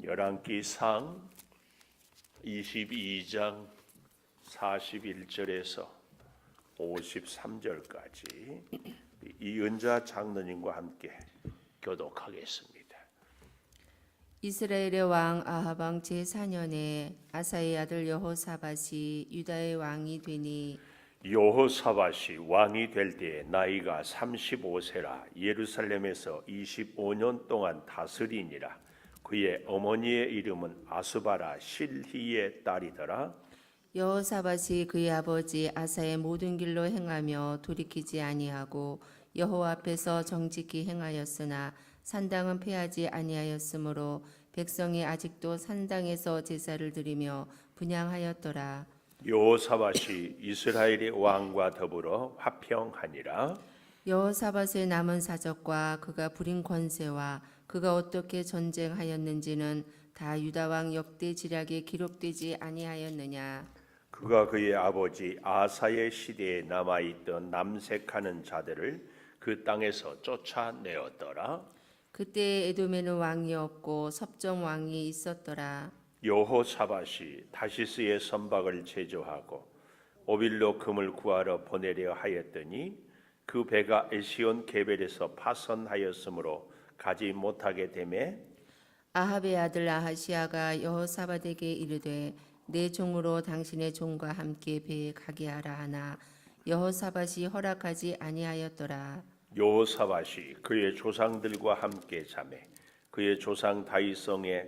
열왕기상 22장 41절에서 53절까지 이은자 장로님과 함께 교독하겠습니다. 이스라엘의 왕 아합 왕 제4년에 아사의 아들 여호사밧이 유다의 왕이 되니 여호사밧이 왕이 될 때에 나이가 35세라 예루살렘에서 25년 동안 다스리니라. 그의 어머니의 이름은 아스바라 실히의 딸이더라. 여호사밧이 그의 아버지 아사의 모든 길로 행하며 돌이키지 아니하고 여호와 앞에서 정직히 행하였으나 산당은 폐하지 아니하였으므로 백성이 아직도 산당에서 제사를 드리며 분향하였더라. 여호사밧이 이스라엘의 왕과 더불어 화평하니라. 여호사밧의 남은 사적과 그가 부린 권세와 그가 어떻게 전쟁하였는지는 다 유다 왕 역대 지략에 기록되지 아니하였느냐. 그가 그의 아버지 아사의 시대에 남아있던 남색하는 자들을 그 땅에서 쫓아내었더라. 그때 에돔에는 왕이 없고 섭정 왕이 있었더라. 여호사밧이 다시스의 선박을 제조하고 오빌로 금을 구하러 보내려 하였더니 그 배가 에시온 게벨에서 파선하였으므로 가지 못하게 되매 아합의 아들 아하시아가 여호사밧에게 이르되 내 종으로 당신의 종과 함께 배에 가게 하라 하나 여호사밧이 허락하지 아니하였더라. 여호사밧이 그의 조상들과 함께 자매 그의 조상 다윗성에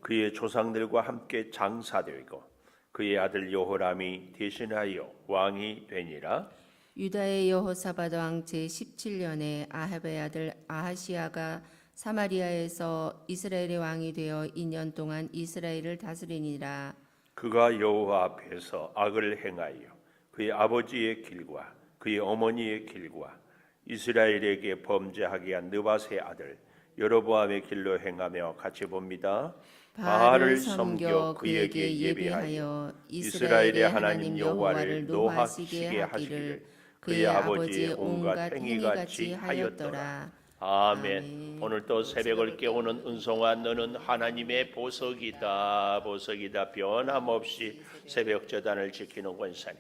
그의 조상들과 함께 장사되고 그의 아들 여호람이 대신하여 왕이 되니라. 유다의 여호사밧 왕 제17년에 아합의 아들 아하시아가 사마리아에서 이스라엘의 왕이 되어 2년 동안 이스라엘을 다스리니라. 그가 여호와 앞에서 악을 행하여 그의 아버지의 길과 그의 어머니의 길과 이스라엘에게 범죄하게 한 느밧의 아들 여로보암의 길로 행하며 같이 봅니다. 바알을 섬겨 그에게 예배하여 이스라엘의 하나님 여호와를 노하시게 하시기를 그의 아버지의 온갖 행위같이 하였더라. 아멘. 오늘도 새벽을 깨우는 은송아 너는 하나님의 보석이다. 보석이다. 변함없이 새벽 제단을 지키는 권사님.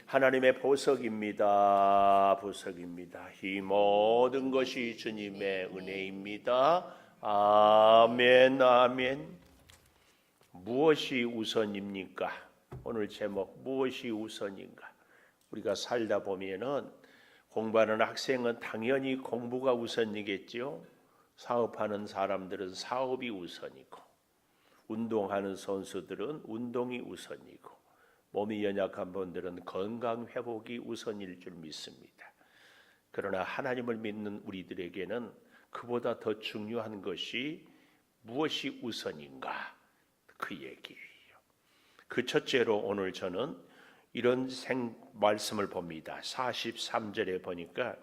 하나님의 보석입니다. 보석입니다. 이 모든 것이 주님의 은혜입니다. 아멘. 아멘. 무엇이 우선입니까? 오늘 제목 무엇이 우선인가? 우리가 살다 보면은 공부하는 학생은 당연히 공부가 우선이겠죠. 사업하는 사람들은 사업이 우선이고 운동하는 선수들은 운동이 우선이고 몸이 연약한 분들은 건강 회복이 우선일 줄 믿습니다. 그러나 하나님을 믿는 우리들에게는 그보다 더 중요한 것이 무엇이 우선인가? 그 얘기예요. 그 첫째로 오늘 저는 이런 말씀을 봅니다. 43절에 보니까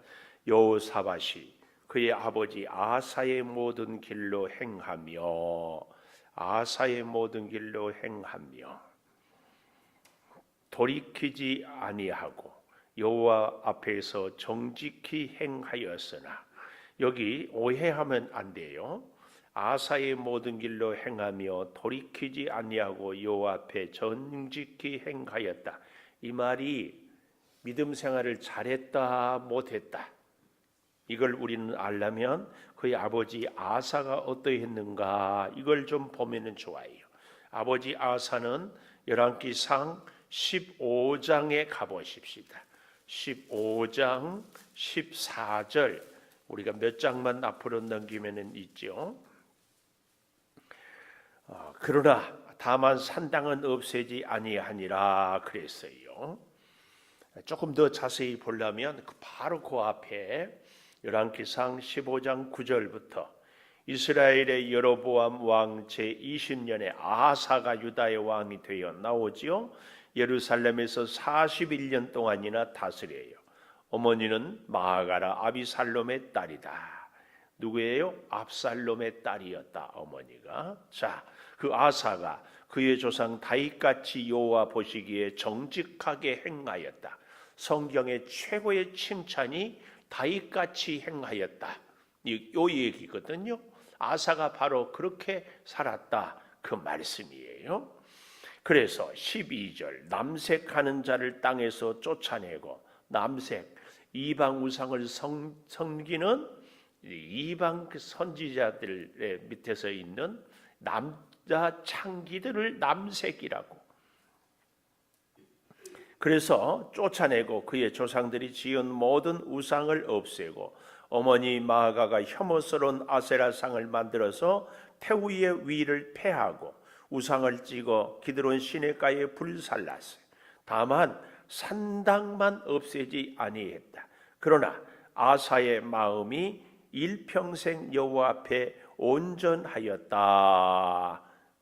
여호사밧이 그의 아버지 아사의 모든 길로 행하며 아사의 모든 길로 행하며 돌이키지 아니하고 여호와 앞에서 정직히 행하였으나 여기 오해하면 안 돼요. 아사의 모든 길로 행하며 돌이키지 아니하고 여호와 앞에 정직히 행하였다. 이 말이 믿음 생활을 잘했다 못했다 이걸 우리는 알려면 그의 아버지 아사가 어떠했는가 이걸 좀 보면 좋아요. 아버지 아사는 열왕기상 15장에 가보십시다. 15장 14절 우리가 몇 장만 앞으로 넘기면 있죠. 그러나 다만 산당은 없애지 아니하니라 그랬어요. 조금 더 자세히 보려면 바로 그 앞에 열왕기상 15장 9절부터 이스라엘의 여로보암 왕 제20년에 아하사가 유다의 왕이 되어 나오지요. 예루살렘에서 41년 동안이나 다스려요. 어머니는 마아가라 아비살롬의 딸이다. 누구예요? 압살롬의 딸이었다. 어머니가. 자, 그 아사가 그의 조상 다윗같이 여호와 보시기에 정직하게 행하였다. 성경의 최고의 칭찬이 다윗같이 행하였다. 이 얘기거든요. 아사가 바로 그렇게 살았다 그 말씀이에요. 그래서 12절 남색하는 자를 땅에서 쫓아내고, 남색 이방 우상을 섬기는 이방 그 선지자들의 밑에서 있는 남자 창기들을 남색이라고. 그래서 쫓아내고 그의 조상들이 지은 모든 우상을 없애고, 어머니 마아가가 혐오스러운 아세라상을 만들어서 태우의 위를 폐하고 우상을 찍어 기드론 시내가에 불살랐어요. 다만 산당만 없애지 아니했다. 그러나 아사의 마음이 일평생 여호와 앞에 온전하였다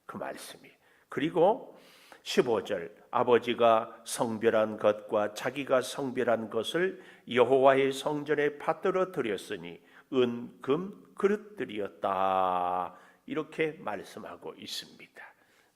그 말씀이. 그리고 15절 아버지가 성별한 것과 자기가 성별한 것을 여호와의 성전에 받들어 드렸으니 은, 금 그릇들이었다 이렇게 말씀하고 있습니다.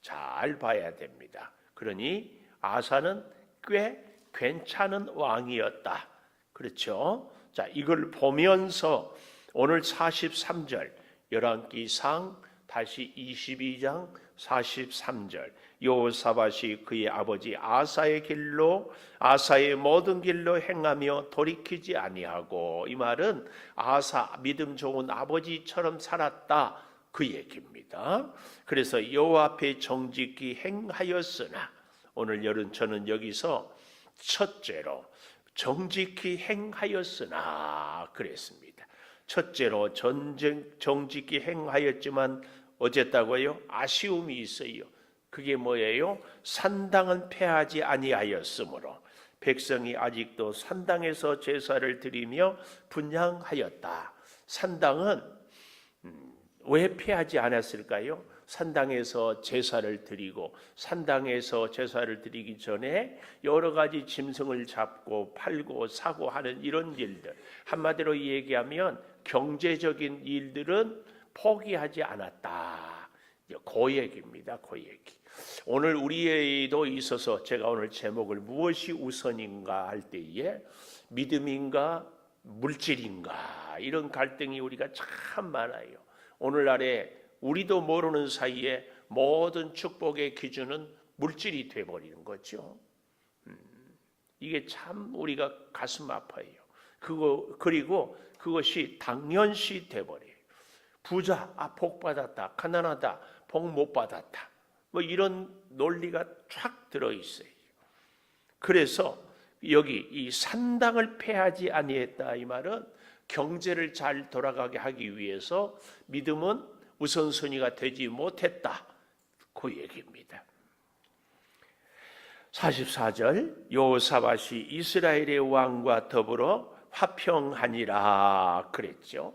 잘 봐야 됩니다. 그러니 아사는 꽤 괜찮은 왕이었다. 그렇죠? 자, 이걸 보면서 오늘 43절 열왕기상 다시 22장 43절 여호사밧이 그의 아버지 아사의 길로 아사의 모든 길로 행하며 돌이키지 아니하고, 이 말은 아사 믿음 좋은 아버지처럼 살았다 그 얘기입니다. 그래서 여호와 앞에 정직히 행하였으나, 오늘 저는 여기서 첫째로 정직히 행하였으나 그랬습니다. 첫째로 정직히 행하였지만 어쨌다고요? 아쉬움이 있어요. 그게 뭐예요? 산당은 폐하지 아니하였으므로 백성이 아직도 산당에서 제사를 드리며 분향하였다. 산당은 왜 폐하지 않았을까요? 산당에서 제사를 드리고, 산당에서 제사를 드리기 전에 여러 가지 짐승을 잡고 팔고 사고 하는 이런 일들, 한마디로 얘기하면 경제적인 일들은 포기하지 않았다. 그 얘기입니다. 그 얘기. 오늘 우리에도 있어서 제가 오늘 제목을 무엇이 우선인가 할 때에 믿음인가 물질인가 이런 갈등이 우리가 참 많아요. 오늘날에 우리도 모르는 사이에 모든 축복의 기준은 물질이 돼버리는 거죠. 이게 참 우리가 가슴 아파요. 그리고 그것이 당연시 돼버려요. 부자, 복 받았다. 가난하다, 복 못 받았다. 뭐 이런 논리가 쫙 들어있어요. 그래서 여기 이 산당을 폐하지 아니했다 이 말은 경제를 잘 돌아가게 하기 위해서 믿음은 우선순위가 되지 못했다 그 얘기입니다. 44절 여호사밧이 이스라엘의 왕과 더불어 화평하니라 그랬죠.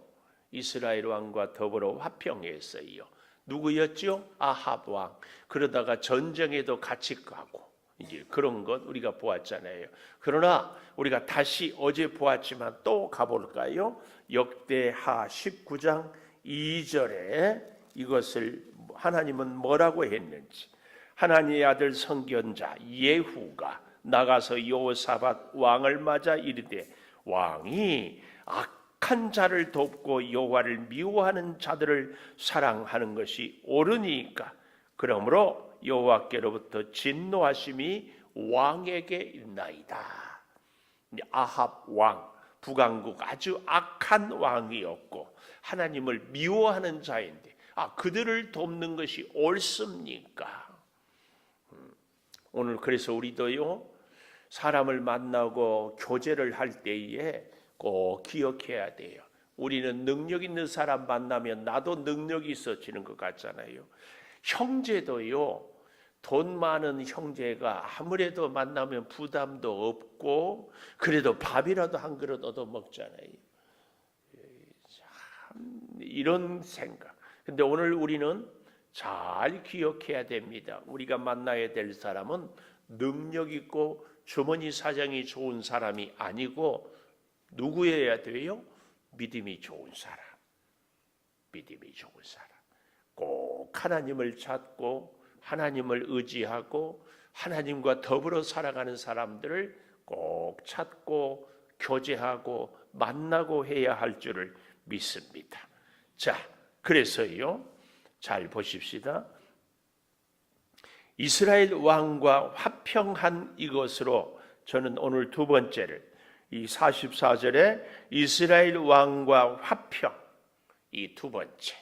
이스라엘 왕과 더불어 화평했어요. 누구였죠? 아합 왕. 그러다가 전쟁에도 같이 가고 이제 그런 것 우리가 보았잖아요. 그러나 우리가 다시 어제 보았지만 또 가볼까요? 역대하 19장 2절에 이것을 하나님은 뭐라고 했는지. 하나님의 아들 선견자 예후가 나가서 여호사밧 왕을 맞아 이르되, 왕이 악한 자를 돕고 여호와를 미워하는 자들을 사랑하는 것이 옳으니까 그러므로 여호와께로부터 진노하심이 왕에게 있나이다. 아합 왕, 북왕국 아주 악한 왕이었고 하나님을 미워하는 자인데 그들을 돕는 것이 옳습니까? 오늘 그래서 우리도요 사람을 만나고 교제를 할 때에 꼭 기억해야 돼요. 우리는 능력 있는 사람 만나면 나도 능력이 있어지는 것 같잖아요. 형제도요 돈 많은 형제가 아무래도 만나면 부담도 없고 그래도 밥이라도 한 그릇 얻어 먹잖아요. 참 이런 생각. 근데 오늘 우리는 잘 기억해야 됩니다. 우리가 만나야 될 사람은 능력 있고 주머니 사정이 좋은 사람이 아니고 누구여야 돼요? 믿음이 좋은 사람. 믿음이 좋은 사람. 꼭 하나님을 찾고 하나님을 의지하고 하나님과 더불어 살아가는 사람들을 꼭 찾고 교제하고 만나고 해야 할 줄을 믿습니다. 자, 그래서요, 잘 보십시다. 이스라엘 왕과 화평한 이것으로 저는 오늘 두 번째를, 이 44절에 이스라엘 왕과 화평, 이 두 번째,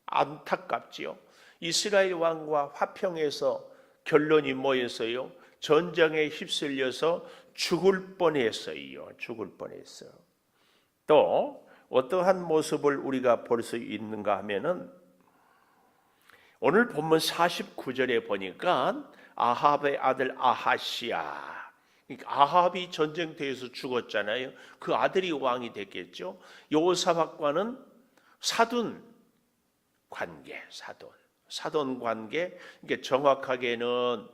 안타깝지요. 이스라엘 왕과 화평해서 결론이 뭐였어요? 전쟁에 휩쓸려서 죽을 뻔했어요. 죽을 뻔했어요. 또 어떠한 모습을 우리가 볼 수 있는가 하면은, 오늘 본문 49절에 보니까 아합의 아들 아하시아, 아합이 전쟁터에서 죽었잖아요. 그 아들이 왕이 됐겠죠. 여호사밧과는 사돈 관계, 사돈 관계. 이게 정확하게는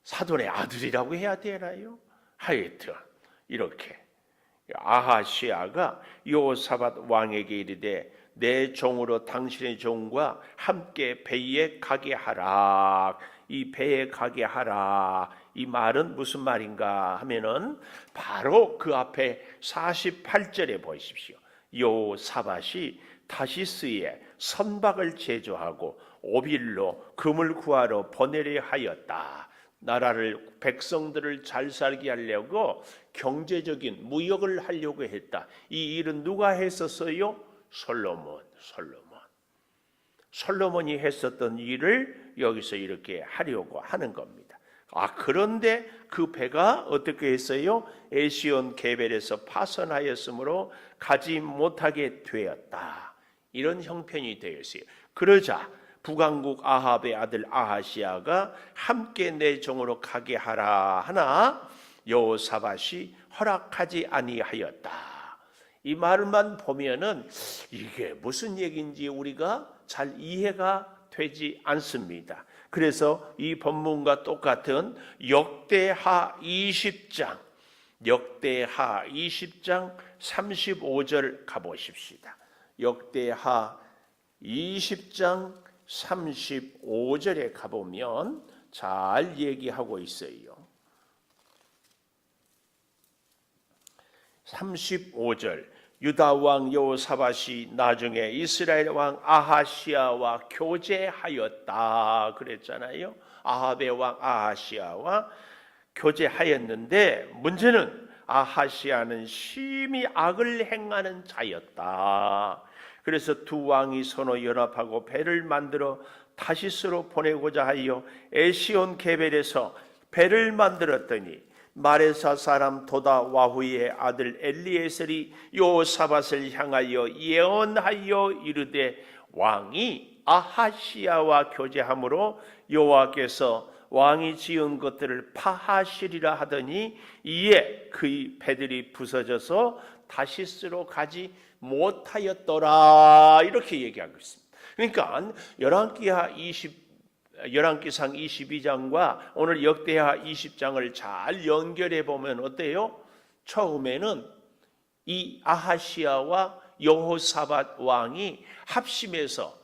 사돈의 아들이라고 해야 되나요? 하여튼 이렇게 아하시아가 여호사밧 왕에게 이르되 내 종으로 당신의 종과 함께 배에 가게 하라. 이 배에 가게 하라, 이 말은 무슨 말인가 하면은 바로 그 앞에 48절에 보십시오. 여호사밧이 다시스에 선박을 제조하고 오빌로 금을 구하러 보내려 하였다. 나라를, 백성들을 잘 살게 하려고 경제적인 무역을 하려고 했다. 이 일은 누가 했었어요? 솔로몬이 했었던 일을 여기서 이렇게 하려고 하는 겁니다. 그런데 그 배가 어떻게 했어요? 에시온 게벨에서 파선하였으므로 가지 못하게 되었다. 이런 형편이 되었어요. 그러자 북왕국 아합의 아들 아하시아가 함께 내 종으로 가게 하라 하나 여호사밧이 허락하지 아니하였다. 이 말만 보면은 이게 무슨 얘기인지 우리가 잘 이해가 되지 않습니다. 그래서 이 본문과 똑같은 역대하 20장 35절 가보십시다. 역대하 20장 35절에 가보면 잘 얘기하고 있어요. 35절, 유다 왕 여호사밧이 나중에 이스라엘 왕 아하시아와 교제하였다 그랬잖아요. 아합의 왕 아하시아와 교제하였는데 문제는 아하시아는 심히 악을 행하는 자였다. 그래서 두 왕이 서로 연합하고 배를 만들어 다시스로 보내고자 하여 에시온 게벨에서 배를 만들었더니 마레사 사람 도다 와후의 아들 엘리에셀이 여호사밧을 향하여 예언하여 이르되 왕이 아하시아와 교제함으로 여호와께서 왕이 지은 것들을 파하시리라 하더니 이에 그의 배들이 부서져서 다시스로 가지 못하였더라. 이렇게 얘기하고 있습니다. 그러니까 열왕기상 22장과 오늘 역대하 20장을 잘 연결해 보면 어때요? 처음에는 이 아하시아와 여호사밧 왕이 합심해서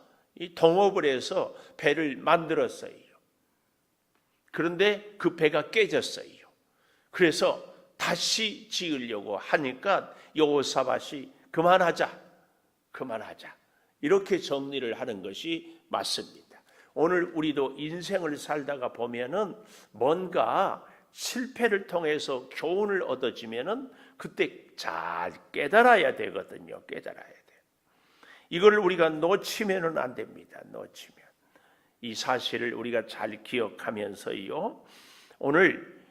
동업을 해서 배를 만들었어요. 그런데 그 배가 깨졌어요. 그래서 다시 지으려고 하니까 여호사밧이 그만하자 이렇게 정리를 하는 것이 맞습니다. 오늘 우리도 인생을 살다가 보면은 뭔가 실패를 통해서 교훈을 얻어지면은 그때 잘 깨달아야 되거든요. 깨달아야 돼. 이걸 우리가 놓치면은 안 됩니다. 놓치면. 이 사실을 우리가 잘 기억하면서요. 오늘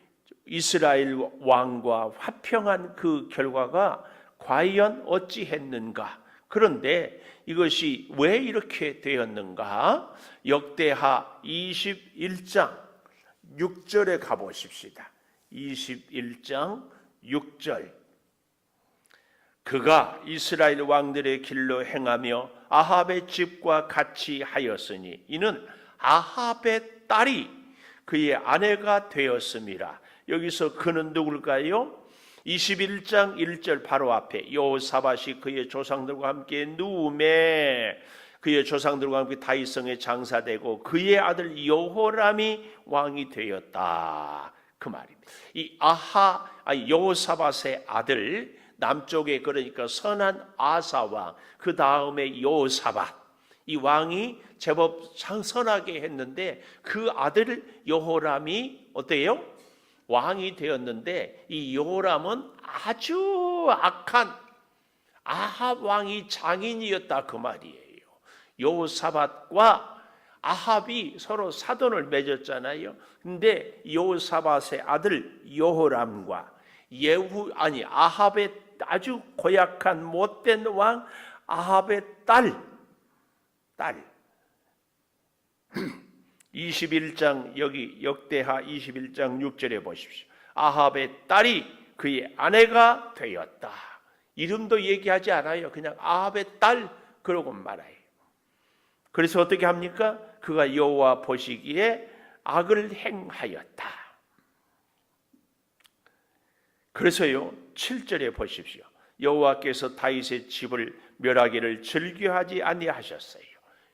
이스라엘 왕과 화평한 그 결과가 과연 어찌했는가? 그런데 이것이 왜 이렇게 되었는가? 역대하 21장 6절에 가보십시다. 21장 6절. 그가 이스라엘 왕들의 길로 행하며 아합의 집과 같이 하였으니 이는 아합의 딸이 그의 아내가 되었음이라. 여기서 그는 누굴까요? 21장 1절 바로 앞에 여호사밧이 그의 조상들과 함께 누움에 그의 조상들과 함께 다윗성에 장사되고 그의 아들 여호람이 왕이 되었다. 그 말입니다. 이 여호사밧의 아들 남쪽에 그러니까 선한 아사 왕, 그 다음에 여호사밧, 이 왕이 제법 선하게 했는데 그 아들 여호람이 어때요? 왕이 되었는데 이 여호람은 아주 악한 아합 왕이 장인이었다 그 말이에요. 여호사밧과 아합이 서로 사돈을 맺었잖아요. 근데 여호사밧의 아들 여호람과 아합의 아주 고약한 못된 왕 아합의 딸 21장 여기 역대하 21장 6절에 보십시오. 아합의 딸이 그의 아내가 되었다. 이름도 얘기하지 않아요. 그냥 아합의 딸 그러고 말아요. 그래서 어떻게 합니까? 그가 여호와 보시기에 악을 행하였다. 그래서요 7절에 보십시오. 여호와께서 다윗의 집을 멸하기를 즐겨하지 아니하셨어요.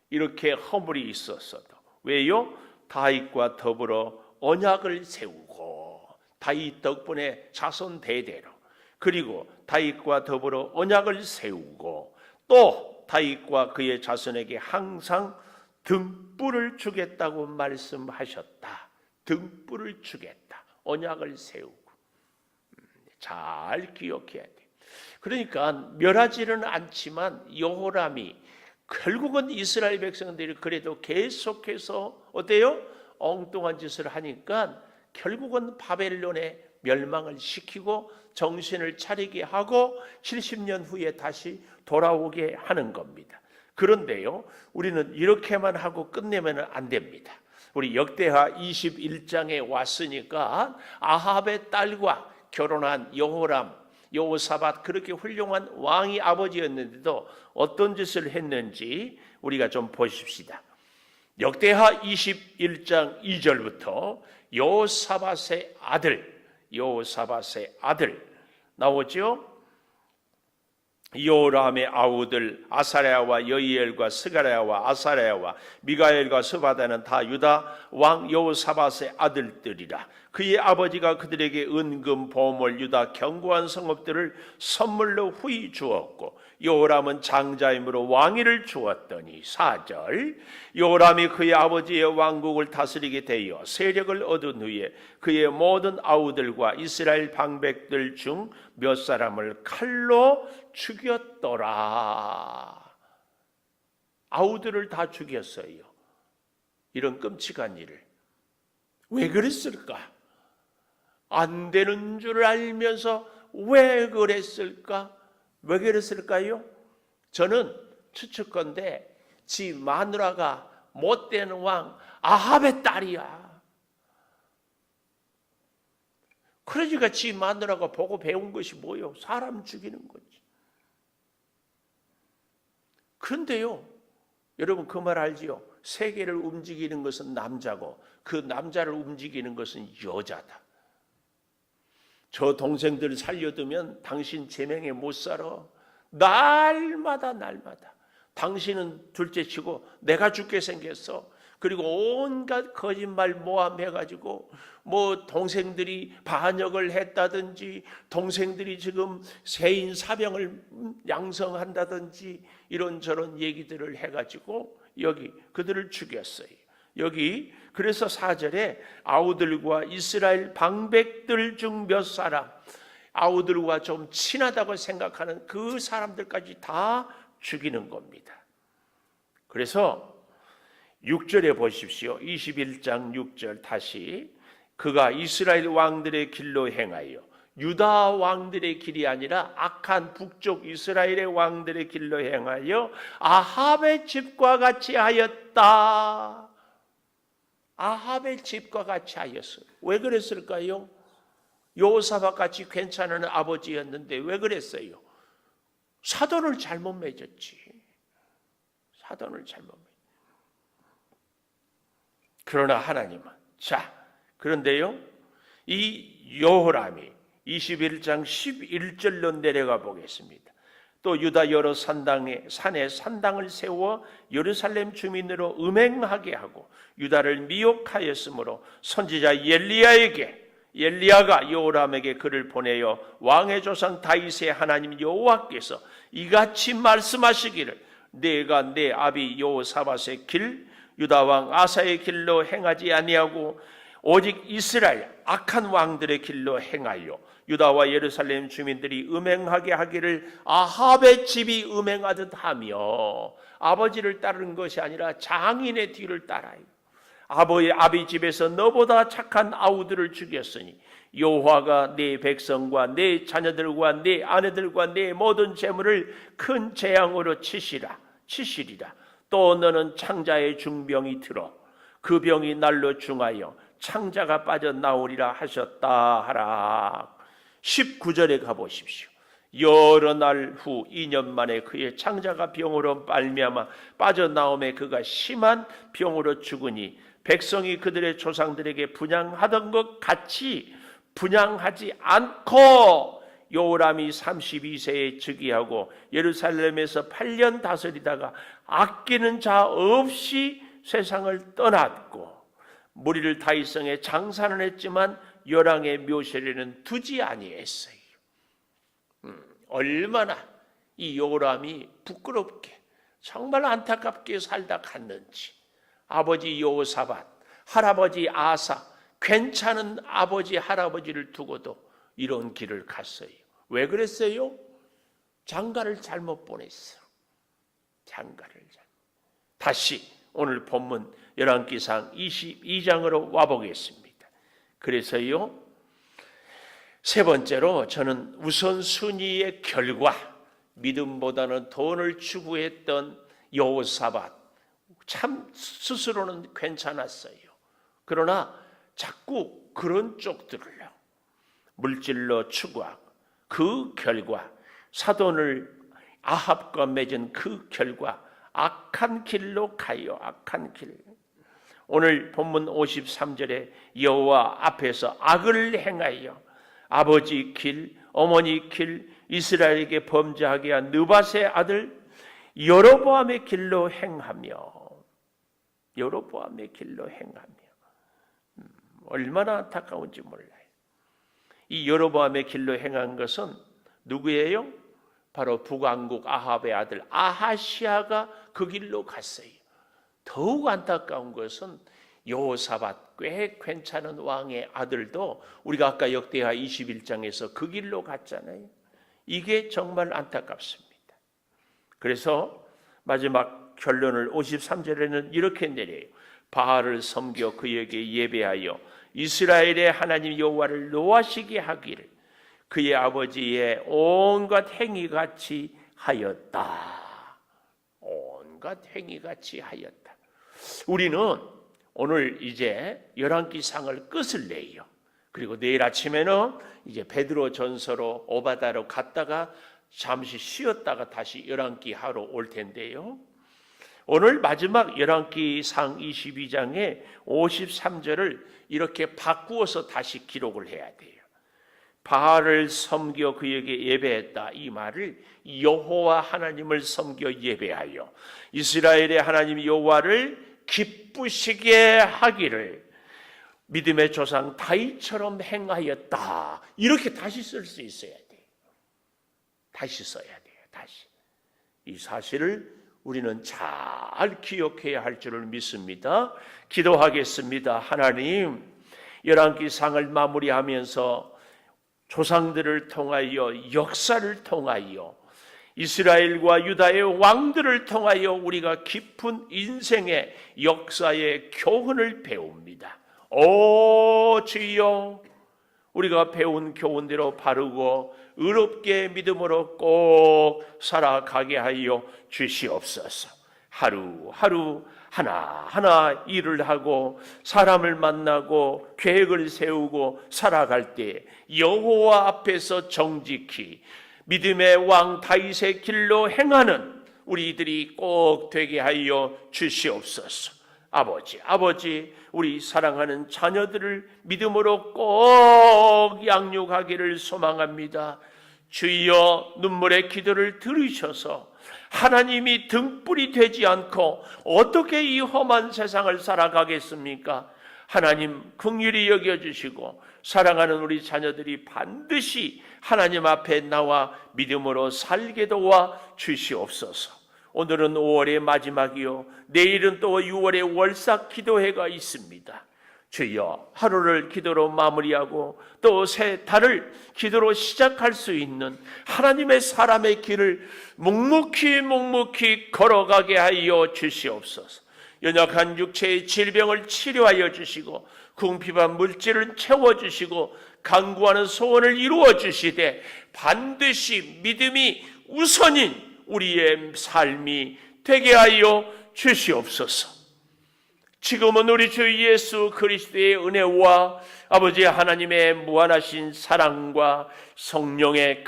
이렇게 허물이 있었어도 왜요? 다윗과 더불어 언약을 세우고 다윗 덕분에 자손 대대로 그리고 다윗과 더불어 언약을 세우고 또 다윗과 그의 자손에게 항상 등불을 주겠다고 말씀하셨다. 등불을 주겠다. 언약을 세우고 잘 기억해야 돼. 그러니까 멸하지는 않지만 여호람이 결국은 이스라엘 백성들이 그래도 계속해서 어때요? 엉뚱한 짓을 하니까 결국은 바벨론에 멸망을 시키고 정신을 차리게 하고 70년 후에 다시 돌아오게 하는 겁니다. 그런데요, 우리는 이렇게만 하고 끝내면 안 됩니다. 우리 역대하 21장에 왔으니까 아합의 딸과 결혼한 여호람, 여호사밧 그렇게 훌륭한 왕이 아버지였는데도 어떤 짓을 했는지 우리가 좀 보십시다. 역대하 21장 2절부터 여호사밧의 아들 나오죠? 여호람의 아우들 아사랴와 여이엘과 스가랴와 아사랴와 미가엘과 스바다는 다 유다 왕 여호사밧의 아들들이라. 그의 아버지가 그들에게 은금, 보물, 유다 견고한 성읍들을 선물로 후히 주었고 여호람은 장자임으로 왕위를 주었더니 4절 여호람이 그의 아버지의 왕국을 다스리게 되어 세력을 얻은 후에 그의 모든 아우들과 이스라엘 방백들 중 몇 사람을 칼로 죽였더라. 아우들을 다 죽였어요. 이런 끔찍한 일을. 왜 그랬을까? 안 되는 줄 알면서 왜 그랬을까? 왜 그랬을까요? 저는 추측컨대 지 마누라가 못된 왕 아합의 딸이야. 그러니까 지 마누라가 보고 배운 것이 뭐요? 사람 죽이는 거지. 그런데요, 여러분 그 말 알지요? 세계를 움직이는 것은 남자고 그 남자를 움직이는 것은 여자다. 저 동생들 살려두면 당신 제명에 못 살아. 날마다 당신은 둘째치고 내가 죽게 생겼어. 그리고 온갖 거짓말 모함해가지고 뭐 동생들이 반역을 했다든지 동생들이 지금 세인 사병을 양성한다든지 이런저런 얘기들을 해가지고 여기 그들을 죽였어요. 여기 그래서 4절에 아우들과 이스라엘 방백들 중 몇 사람 아우들과 좀 친하다고 생각하는 그 사람들까지 다 죽이는 겁니다. 그래서 6절에 보십시오. 21장 6절 다시 그가 이스라엘 왕들의 길로 행하여 유다 왕들의 길이 아니라 악한 북쪽 이스라엘의 왕들의 길로 행하여 아합의 집과 같이 하였다. 아합의 집과 같이 하였어요. 왜 그랬을까요? 여호사밧 같이 괜찮은 아버지였는데 왜 그랬어요? 사돈을 잘못 맺었지. 사돈을 잘못 맺었지. 그러나 하나님은 그런데요 이 여호람이 21장 11절로 내려가 보겠습니다. 또 유다 여러 산에 산당을 세워 예루살렘 주민으로 음행하게 하고 유다를 미혹하였으므로 선지자 엘리야에게 엘리야가 여호람에게 그를 보내어 왕의 조상 다윗의 하나님 여호와께서 이같이 말씀하시기를 내가 내 아비 여호사밧의 길 유다 왕 아사의 길로 행하지 아니하고 오직 이스라엘 악한 왕들의 길로 행하여 유다와 예루살렘 주민들이 음행하게 하기를 아합의 집이 음행하듯 하며, 아버지를 따르는 것이 아니라 장인의 뒤를 따라요. 아비 집에서 너보다 착한 아우들을 죽였으니 여호와가 네 백성과 네 자녀들과 네 아내들과 네 모든 재물을 큰 재앙으로 치시리라. 또 너는 창자의 중병이 들어 그 병이 날로 중하여 창자가 빠져나오리라 하셨다 하라. 19절에 가보십시오. 여러 날 후 2년 만에 그의 창자가 병으로 말미암아 빠져나오매 그가 심한 병으로 죽으니 백성이 그들의 조상들에게 분향하던 것 같이 분향하지 않고 요람이 32세에 즉위하고 예루살렘에서 8년 다스리다가 아끼는 자 없이 세상을 떠났고, 무리를 다윗성에 장사는 했지만 열왕의 묘실에는 두지 아니했어요. 얼마나 이 요람이 부끄럽게 정말 안타깝게 살다 갔는지. 아버지 여호사밧, 할아버지 아사, 괜찮은 아버지 할아버지를 두고도 이런 길을 갔어요. 왜 그랬어요? 장가를 잘못 보냈어. 장가를 다시 오늘 본문 열왕기상 22장으로 와보겠습니다. 그래서요, 세 번째로 저는 우선순위의 결과, 믿음보다는 돈을 추구했던 여호사밧, 참 스스로는 괜찮았어요. 그러나 자꾸 그런 쪽들을요, 물질로 추구하고 그 결과, 사돈을 아합과 맺은 그 결과 악한 길로 가요. 악한 길. 오늘 본문 53절에 여호와 앞에서 악을 행하여 아버지 길, 어머니 길, 이스라엘에게 범죄하게 한 느밧의 아들 여로보암의 길로 행하며, 여로보암의 길로 행하며, 얼마나 안타까운지 몰라요. 이 여로보암의 길로 행한 것은 누구예요? 바로 북왕국 아합의 아들 아하시아가 그 길로 갔어요. 더욱 안타까운 것은 여호사밧, 꽤 괜찮은 왕의 아들도 우리가 아까 역대하 21장에서 그 길로 갔잖아요. 이게 정말 안타깝습니다. 그래서 마지막 결론을 53절에는 이렇게 내려요. 바알을 섬겨 그에게 예배하여 이스라엘의 하나님 여호와를 노하시게 하기를 그의 아버지의 온갖 행위같이 하였다. 온갖 행위같이 하였다. 우리는 오늘 이제 열왕기상을 끝을 내요. 그리고 내일 아침에는 이제 베드로 전서로 오바다로 갔다가 잠시 쉬었다가 다시 열왕기 하러 올 텐데요. 오늘 마지막 열왕기상 22장의 53절을 이렇게 바꾸어서 다시 기록을 해야 돼요. 바알을 섬겨 그에게 예배했다. 이 말을 여호와 하나님을 섬겨 예배하여 이스라엘의 하나님 여호와를 기쁘시게 하기를 믿음의 조상 다윗처럼 행하였다. 이렇게 다시 쓸 수 있어야 돼요. 다시 써야 돼요. 다시. 이 사실을 우리는 잘 기억해야 할 줄을 믿습니다. 기도하겠습니다. 하나님, 열왕기상을 마무리하면서 조상들을 통하여, 역사를 통하여, 이스라엘과 유다의 왕들을 통하여 우리가 깊은 인생의 역사의 교훈을 배웁니다. 오 주여, 우리가 배운 교훈대로 바르고 의롭게 믿음으로 꼭 살아가게 하여 주시옵소서. 하루하루 하나하나 일을 하고 사람을 만나고 계획을 세우고 살아갈 때 여호와 앞에서 정직히 믿음의 왕 다윗의 길로 행하는 우리들이 꼭 되게 하여 주시옵소서. 아버지, 우리 사랑하는 자녀들을 믿음으로 꼭 양육하기를 소망합니다. 주여, 눈물의 기도를 들으셔서 하나님이 등불이 되지 않고 어떻게 이 험한 세상을 살아가겠습니까? 하나님 긍휼히 여겨주시고 사랑하는 우리 자녀들이 반드시 하나님 앞에 나와 믿음으로 살게 도와 주시옵소서. 오늘은 5월의 마지막이요, 내일은 또 6월의 월삭 기도회가 있습니다. 주여, 하루를 기도로 마무리하고 또 새 달을 기도로 시작할 수 있는 하나님의 사람의 길을 묵묵히 걸어가게 하여 주시옵소서. 연약한 육체의 질병을 치료하여 주시고 궁핍한 물질을 채워주시고 간구하는 소원을 이루어 주시되 반드시 믿음이 우선인 우리의 삶이 되게 하여 주시옵소서. 지금은 우리 주 예수 그리스도의 은혜와 아버지 하나님의 무한하신 사랑과 성령의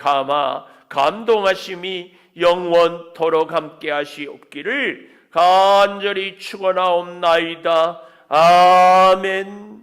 감동하심이 영원토록 함께 하시옵기를 간절히 축원하옵나이다. 아멘.